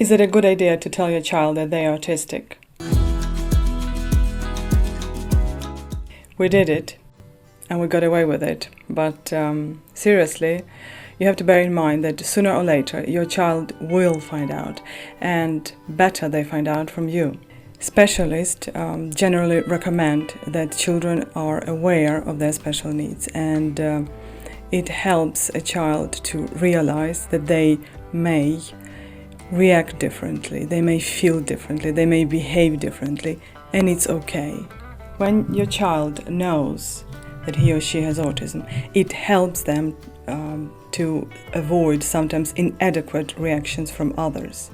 Is it a good idea to tell your child that they are autistic? We did it, and we got away with it. But seriously, you have to bear in mind that sooner or later your child will find out, and better they find out from you. Specialists generally recommend that children are aware of their special needs, and it helps a child to realize that they may react differently, they may feel differently, they may behave differently, and it's okay. When your child knows that he or she has autism, it helps them to avoid sometimes inadequate reactions from others.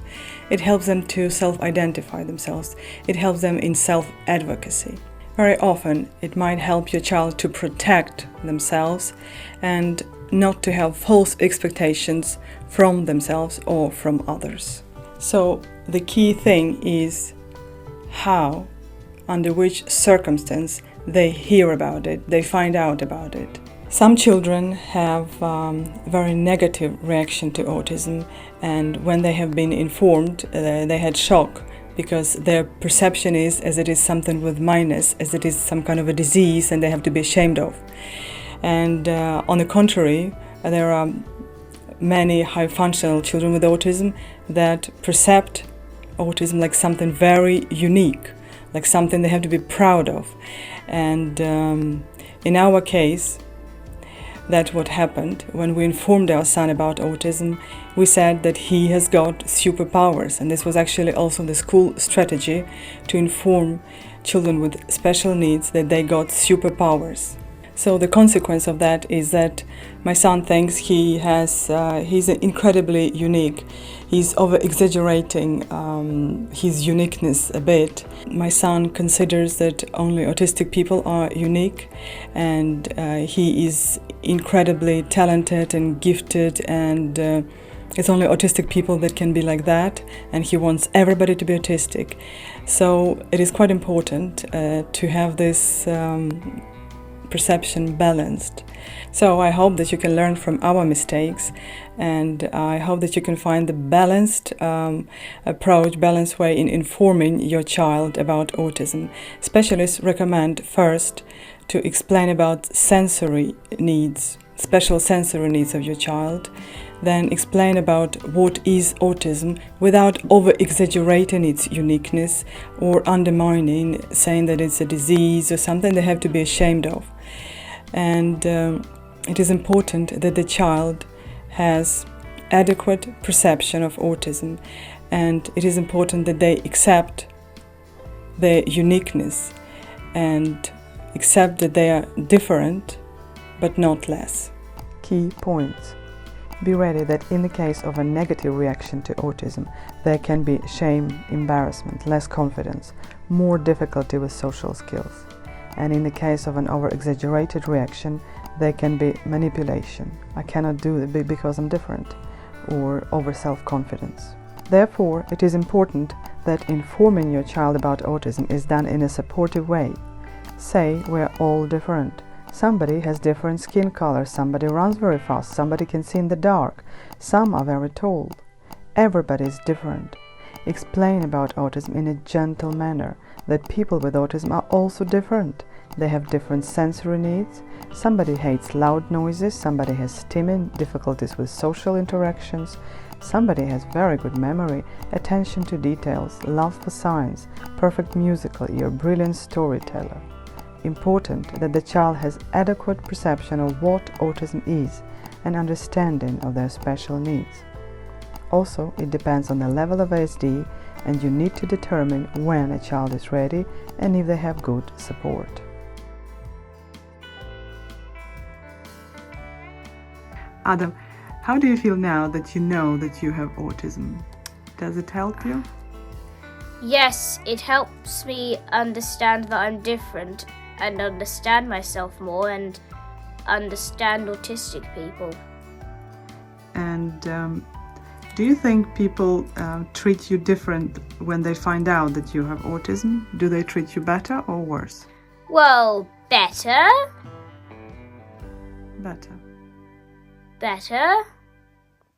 It helps them to self-identify themselves. It helps them in self-advocacy. Very often, it might help your child to protect themselves and not to have false expectations from themselves or from others. So the key thing is how, under which circumstance they hear about it, they find out about it. Some children have very negative reaction to autism, and when they have been informed, they had shock, because their perception is as it is something with minus, as it is some kind of a disease and they have to be ashamed of. And on the contrary, there are many high-functional children with autism that perceive autism like something very unique, like something they have to be proud of. And in our case, that's what happened. When we informed our son about autism, we said that he has got superpowers, and this was actually also the school strategy to inform children with special needs that they got superpowers. So the consequence of that is that my son thinks he's incredibly unique. He's over-exaggerating his uniqueness a bit. My son considers that only autistic people are unique, and he is incredibly talented and gifted, and it's only autistic people that can be like that, and he wants everybody to be autistic. So it is quite important to have this perception balanced. So I hope that you can learn from our mistakes, and I hope that you can find the balanced approach, balanced way in informing your child about autism. Specialists recommend first to explain about sensory needs, special sensory needs of your child, then explain about what is autism without over-exaggerating its uniqueness or undermining, saying that it's a disease or something they have to be ashamed of. And it is important that the child has adequate perception of autism, and it is important that they accept their uniqueness and accept that they are different but not less. Key points. Be ready that in the case of a negative reaction to autism, there can be shame, embarrassment, less confidence, more difficulty with social skills. And in the case of an over-exaggerated reaction, there can be manipulation. I cannot do it because I'm different, or over self-confidence. Therefore, it is important that informing your child about autism is done in a supportive way. Say, we're all different. Somebody has different skin color, somebody runs very fast, somebody can see in the dark, some are very tall. Everybody is different. Explain about autism in a gentle manner, that people with autism are also different. They have different sensory needs. Somebody hates loud noises, somebody has stimming, difficulties with social interactions, somebody has very good memory, attention to details, love for science, perfect musical ear, brilliant storyteller. Important that the child has adequate perception of what autism is and understanding of their special needs. Also, it depends on the level of ASD, and you need to determine when a child is ready and if they have good support. Adam, how do you feel now that you know that you have autism? Does it help you? Yes, it helps me understand that I'm different and understand myself more and understand autistic people. And do you think people treat you different when they find out that you have autism? Do they treat you better or worse? Well, better. Better. Better.